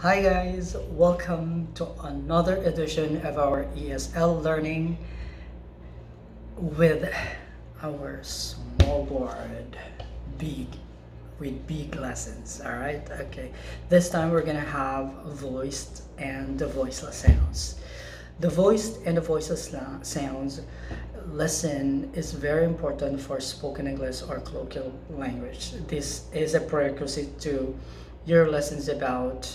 Hi guys, welcome to another edition of our ESL learning with our small board, big with big lessons. All right, okay. This time we're gonna have voiced and the voiceless sounds. The voiced and the voiceless sounds lesson is very important for spoken English or colloquial language. This is a prerequisite to your lessons about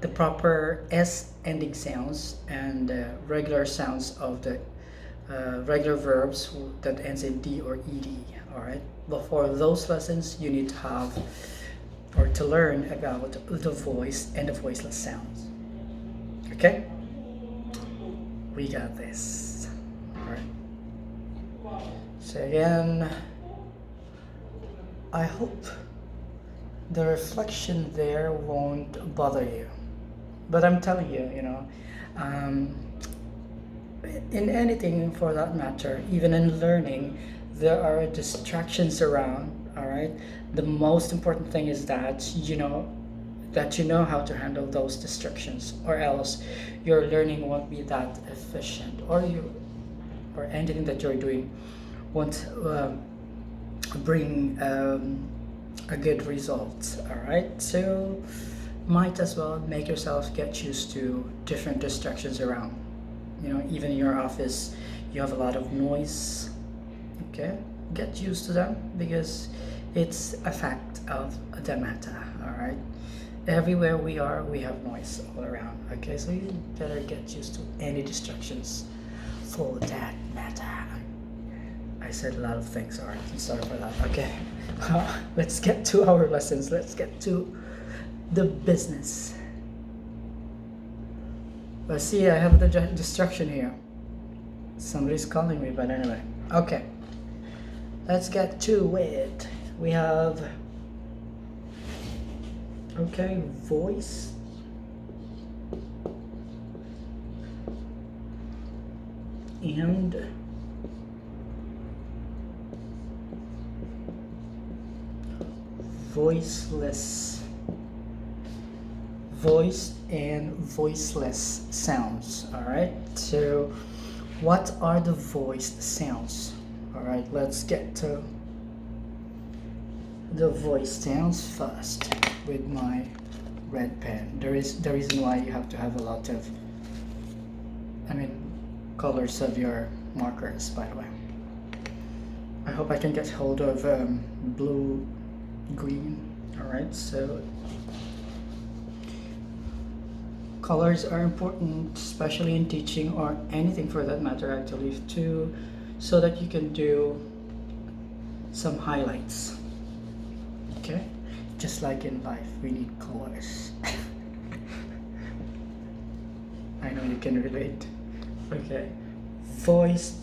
the proper S ending sounds and regular sounds of the regular verbs that ends in D or ED. All right. Before those lessons, you need to have or to learn about the voice and the voiceless sounds. Okay. We got this. All right. So again, I hope the reflection there won't bother you. But I'm telling you, in anything for that matter, even in learning, there are distractions around. All right. The most important thing is that you know how to handle those distractions, or else your learning won't be that efficient, or anything that you're doing won't bring a good result. All right. So might as well make yourself get used to different distractions around. Even in your office, you have a lot of noise. Okay, get used to them because it's a fact of the matter. All right, everywhere we are, we have noise all around. Okay, so you better get used to any distractions for that matter. I said a lot of things. All right, I'm sorry for that. Okay, let's get to our lessons. Let's get to the business. But see, I have the distraction here. Somebody's calling me, but anyway. Okay, let's get to it. We have, okay, voice. And voiceless. Voiced and voiceless sounds. All right, so what are the voiced sounds? All right, let's get to the voice sounds first with my red pen. There is the reason why you have to have a lot of colors of your markers, by the way. I hope I can get hold of blue, green. All right, so colors are important, especially in teaching or anything for that matter, actually, too, so that you can do some highlights. Okay, just like in life, we need colors. I know you can relate. Okay, voice.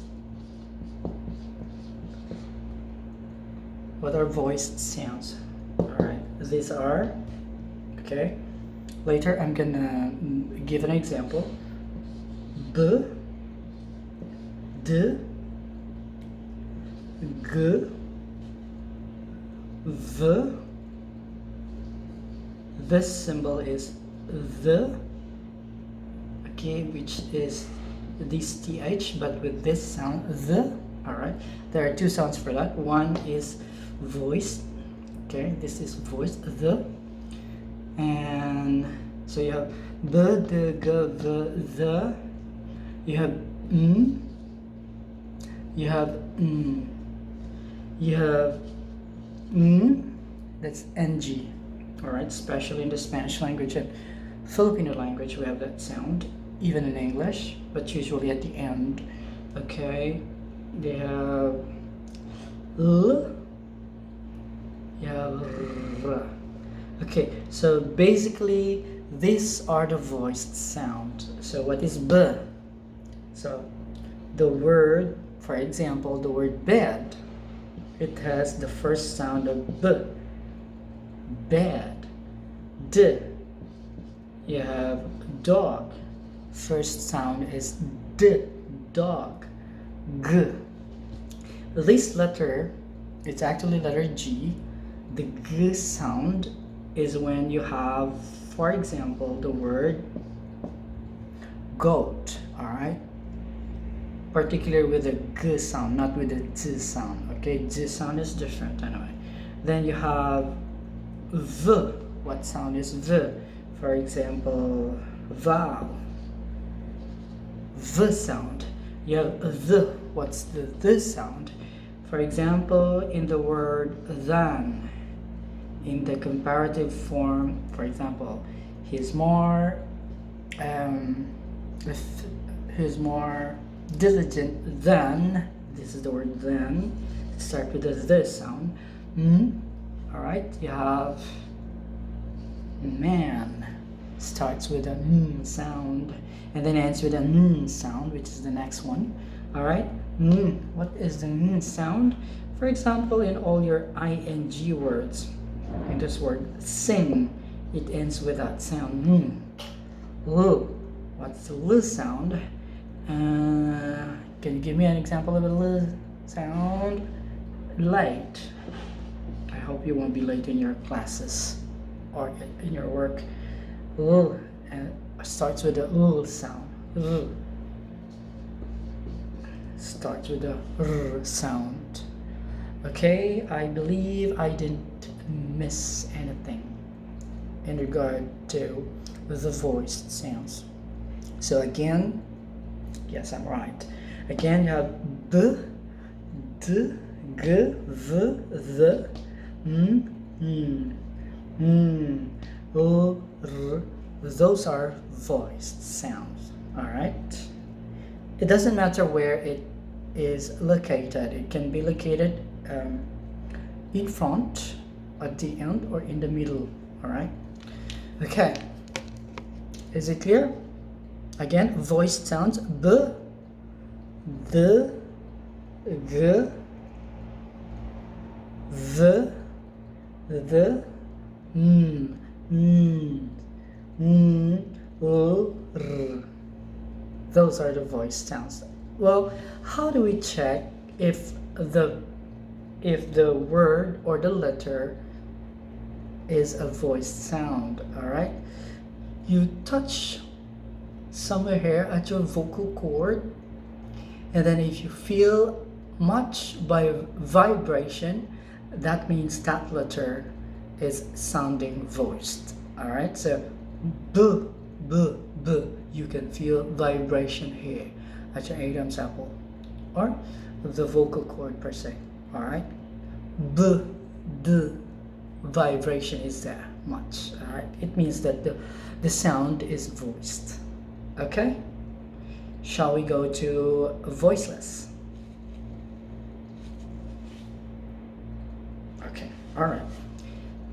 What are voiced sounds? All right, these are, okay. Later, I'm gonna give an example. B, D, G, V. This symbol is the, okay, which is this TH, but with this sound, the. All right, there are two sounds for that. One is voice, okay, this is voice, the. And so you have b, d, g, v, the. You have n. You have n. You have n. That's ng. All right, especially in the Spanish language and Filipino language, we have that sound. Even in English, but usually at the end. Okay, they have l. You have r. Okay, so basically these are the voiced sound. So what is b? So the word, for example, the word bed, it has the first sound of b. Bed. D. You have dog. First sound is d. Dog. G. This letter, it's actually letter G. The G sound is when you have, for example, the word goat, all right? Particularly with the g sound, not with the z sound, okay? Z sound is different anyway. Then you have v. What sound is v? For example, vowel, v sound. You have the. What's the sound? For example, in the word than, in the comparative form, for example, he's more diligent than, this is the word than, start with the sound. All right, you have man, starts with a sound and then ends with a sound, which is the next one. All right, what is the sound? For example, in all your ing words, in this word sing, it ends with that sound. L. What's the L sound? Can you give me an example of a L sound? Late. I hope you won't be late in your classes or in your work. L starts with the L sound. L. Starts with the R sound. Okay, I believe I didn't miss anything in regard to the voiced sounds. So again, yes, I'm right. Again, you have b, d, g, v, the, o, r. Those are voiced sounds. All right. It doesn't matter where it is located. It can be located in front, at the end, or in the middle. All right. Okay. Is it clear? Again, voiced sounds: b, d, g, v, the, o, r. Those are the voiced sounds. Well, how do we check if the word or the letter is a voiced sound? All right, you touch somewhere here at your vocal cord, and then if you feel much by vibration, that means that letter is sounding voiced. All right, so b, b, b, you can feel vibration here at your Adam's apple or the vocal cord per se. All right, b, d, vibration is there much. All right, it means that the sound is voiced. Okay, shall we go to voiceless? Okay, all right,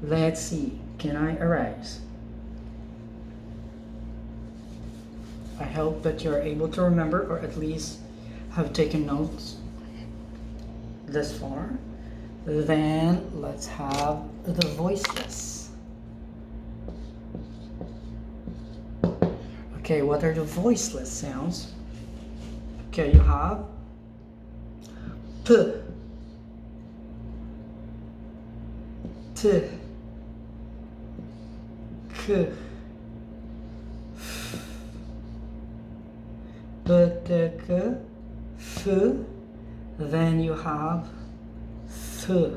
let's see. Can I erase? I hope that you're able to remember, or at least have taken notes this far. Then let's have the voiceless. Okay, what are the voiceless sounds? Okay, you have p, t, k, b, t, k, f. Then you have th.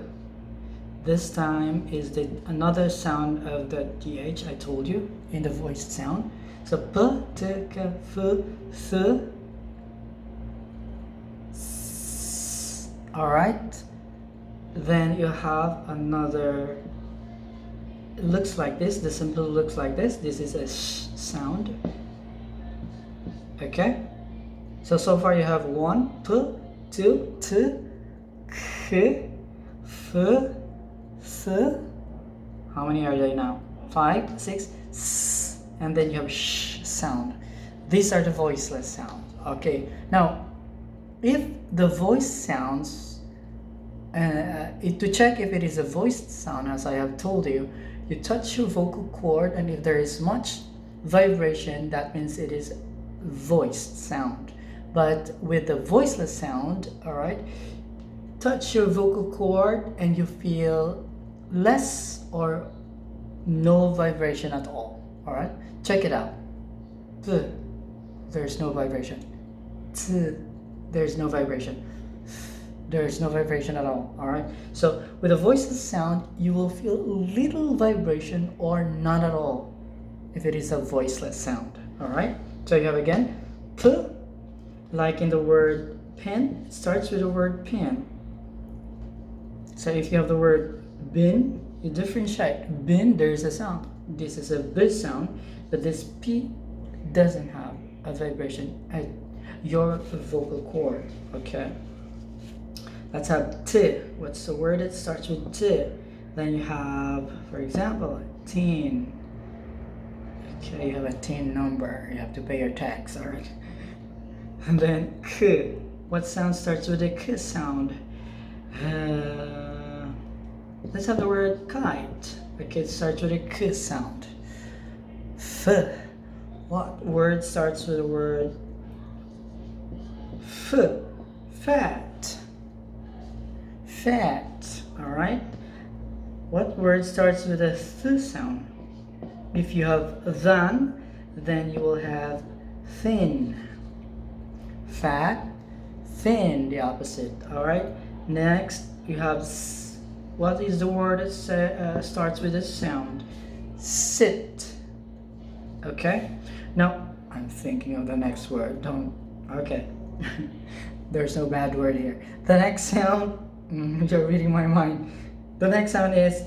This time is another sound of the th I told you in the voiced sound. So p, t, k, f, th. All right. Then you have another. It looks like this. The symbol looks like this. This is a sh sound. Okay. So far you have 1, p, 2, t, k, f, th. How many are they now? 5, 6, s, and then you have sh sound. These are the voiceless sounds. Okay. Now, if the voice sounds, to check if it is a voiced sound, as I have told you, you touch your vocal cord, and if there is much vibration, that means it is voiced sound. But with the voiceless sound, all right, touch your vocal cord and you feel less or no vibration at all. All right, check it out. P, there's no vibration. T, there's no vibration. There's no vibration at all. All right, so with a voiceless sound, you will feel little vibration or none at all if it is a voiceless sound. All right, so you have again P, like in the word pen, it starts with the word pen. So if you have the word bin, you differentiate. Bin, there's a sound. This is a B sound, but this P doesn't have a vibration at your vocal cord. Okay, let's have T. What's the word that starts with T? Then you have, for example, tin. Okay, you have a tin number. You have to pay your tax, all right? And then K. What sound starts with a K sound? Let's have the word kite. Okay, it starts with a K sound. F. What word starts with the word F? Fat. Fat. All right. What word starts with a Th sound? If you have than, then you will have thin. Fat, thin, the opposite. All right. Next, you have what is the word that starts with a sound? Sit. Okay. Now I'm thinking of the next word. Don't. Okay. There's no bad word here. The next sound. You're reading my mind. The next sound is.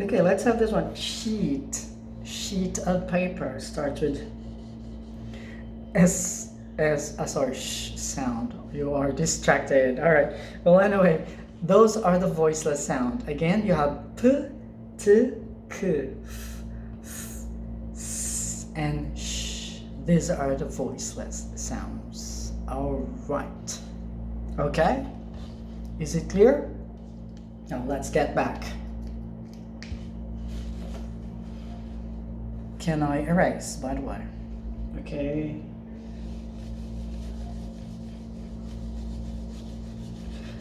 Okay, let's have this one. Sheet. Sheet of paper starts with sh sound. You are distracted. All right. Well, anyway, those are the voiceless sound. Again, you have p, t, k, f, s, and sh. These are the voiceless sounds. All right. Okay. Is it clear? Now let's get back. Can I erase, by the way? Okay.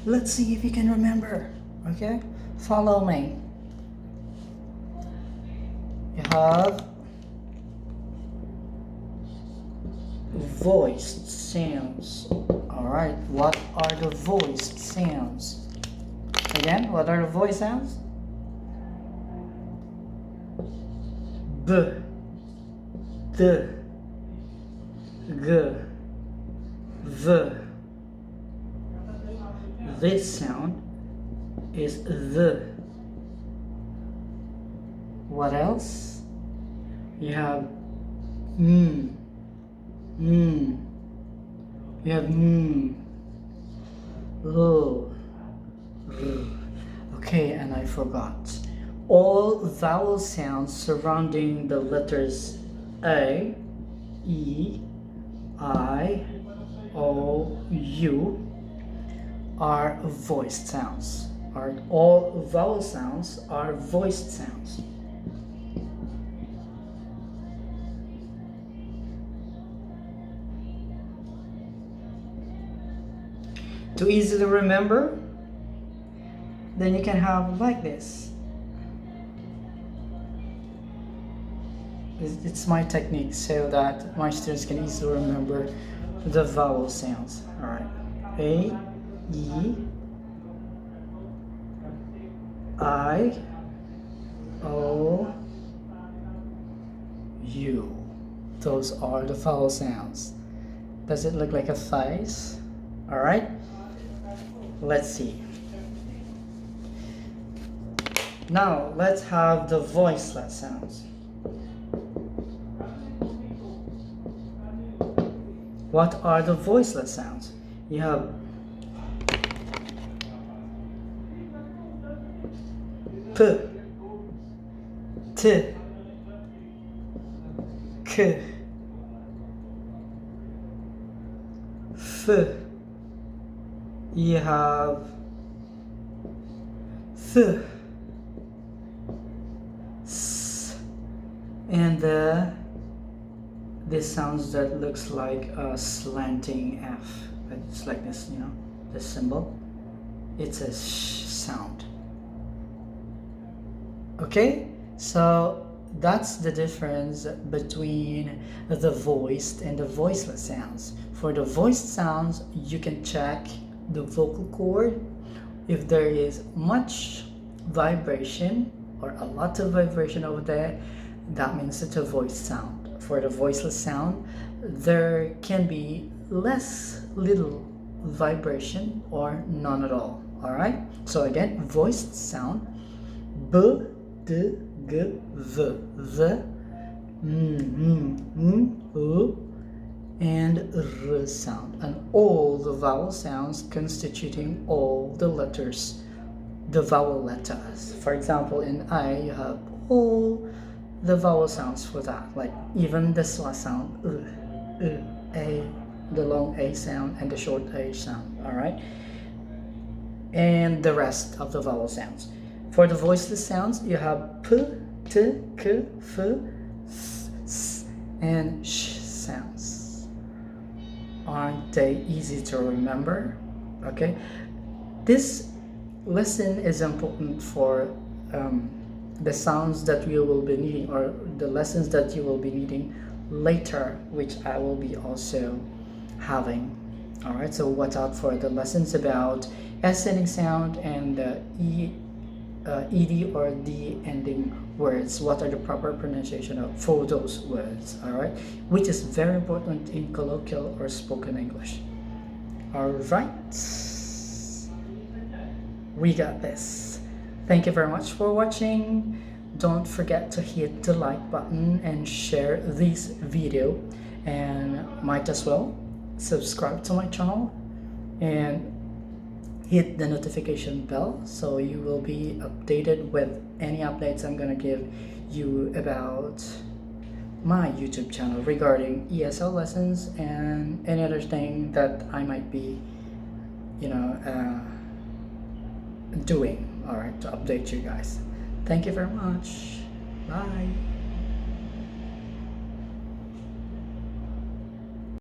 Let's see if you can remember. Okay? Follow me. You have voiced sounds. Alright, what are the voiced sounds? Again, what are the voice sounds? B, D, G, V. This sound is the. What else? You have You have Oh. Okay, and I forgot. All vowel sounds surrounding the letters A, E, I, O, U are voiced sounds. All vowel sounds are voiced sounds. To easily remember, then you can have like this. It's my technique so that my students can easily remember the vowel sounds. All right, A, E, I, O, U. Those are the vowel sounds. Does it look like a face? All right, let's see. Now let's have the voiceless sounds. What are the voiceless sounds? You have P, T, K, F. You have Th, S, and this sounds that looks like a slanting F. It's like this, you know, this symbol. It's a sh sound. Okay, so that's the difference between the voiced and the voiceless sounds. For the voiced sounds, you can check the vocal cord. If there is much vibration or a lot of vibration over there, that means it's a voiced sound. For the voiceless sound, there can be little vibration or none at all. All right, so again, voiced sound: b, d, g, v, u, and r sound, and all the vowel sounds constituting all the letters, the vowel letters. For example, in I, you have all the vowel sounds for that, like even the swa sound, a, the long a sound and the short a sound. All right, and the rest of the vowel sounds. For the voiceless sounds, you have p, t, k, f, s, and sh sounds. Aren't they easy to remember? Okay, this lesson is important for the sounds that we will be needing, or the lessons that you will be needing later, which I will be also having. All right, so watch out for the lessons about S-ending sound and the ed or d ending words. What are the proper pronunciation of for those words? All right, which is very important in colloquial or spoken English. All right, we got this. Thank you very much for watching. Don't forget to hit the like button and share this video, and might as well subscribe to my channel and hit the notification bell so you will be updated with any updates I'm gonna give you about my YouTube channel regarding ESL lessons and any other thing that I might be, doing. All right, to update you guys. Thank you very much. Bye.